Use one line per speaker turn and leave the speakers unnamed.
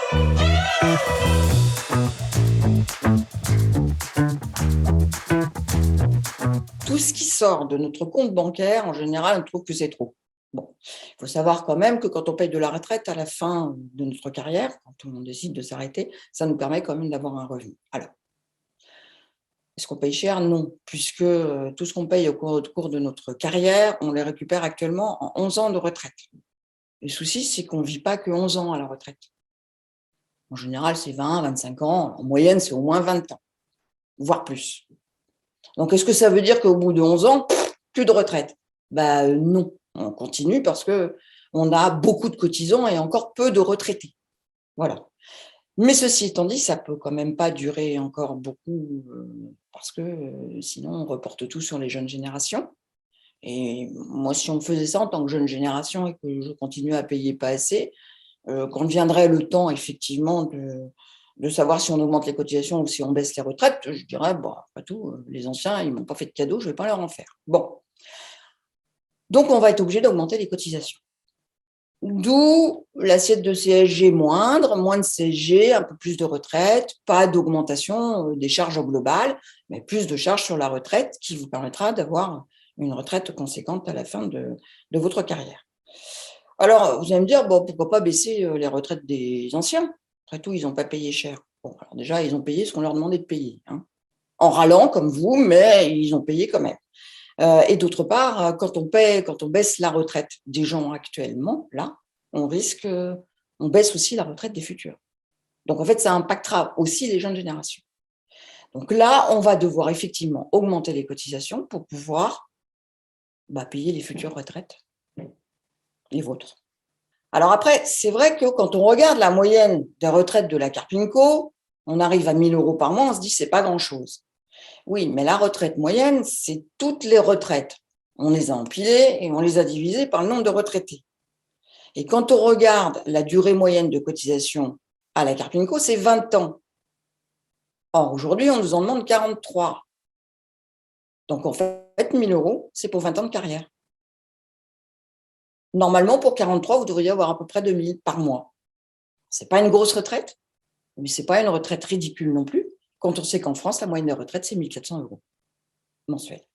Tout ce qui sort de notre compte bancaire, en général, on trouve que c'est trop. Bon, il faut savoir quand même que quand on paye de la retraite à la fin de notre carrière, quand on décide de s'arrêter, ça nous permet quand même d'avoir un revenu. Alors, est-ce qu'on paye cher? Non, puisque tout ce qu'on paye au cours de notre carrière, on les récupère actuellement en 11 ans de retraite. Le souci, c'est qu'on ne vit pas que 11 ans à la retraite. En général, c'est 20, 25 ans. En moyenne, c'est au moins 20 ans, voire plus. Donc, est-ce que ça veut dire qu'au bout de 11 ans, plus de retraite? Non, on continue parce qu'on a beaucoup de cotisants et encore peu de retraités. Voilà. Mais ceci étant dit, ça peut quand même pas durer encore beaucoup parce que sinon, on reporte tout sur les jeunes générations. Et moi, si on faisait ça en tant que jeune génération et que je continue à payer pas assez, quand viendrait le temps effectivement de savoir si on augmente les cotisations ou si on baisse les retraites, je dirais, bon, après tout, les anciens, ils m'ont pas fait de cadeau, je vais pas leur en faire. Bon, donc on va être obligé d'augmenter les cotisations. D'où l'assiette de CSG moindre, moins de CSG, un peu plus de retraite, pas d'augmentation des charges au global, mais plus de charges sur la retraite qui vous permettra d'avoir une retraite conséquente à la fin de votre carrière. Alors, vous allez me dire, bon, pourquoi pas baisser les retraites des anciens? Après tout, ils n'ont pas payé cher. Bon, alors déjà, ils ont payé ce qu'on leur demandait de payer, hein. En râlant comme vous, mais ils ont payé quand même. Et d'autre part, quand on baisse la retraite des gens actuellement, là, on baisse aussi la retraite des futurs. Donc en fait, ça impactera aussi les jeunes générations. Donc là, on va devoir effectivement augmenter les cotisations pour pouvoir payer les futures retraites, les vôtres. Alors après, c'est vrai que quand on regarde la moyenne des retraites de la Carpinco, on arrive à 1 000 € par mois, on se dit c'est pas grand-chose. Oui, mais la retraite moyenne, c'est toutes les retraites. On les a empilées et on les a divisées par le nombre de retraités. Et quand on regarde la durée moyenne de cotisation à la Carpinco, c'est 20 ans. Or, aujourd'hui, on nous en demande 43. Donc, en fait, 1 000 €, c'est pour 20 ans de carrière. Normalement, pour 43, vous devriez avoir à peu près 2 000 par mois. Ce n'est pas une grosse retraite, mais ce n'est pas une retraite ridicule non plus, quand on sait qu'en France, la moyenne de retraite, c'est 1 400 € mensuels.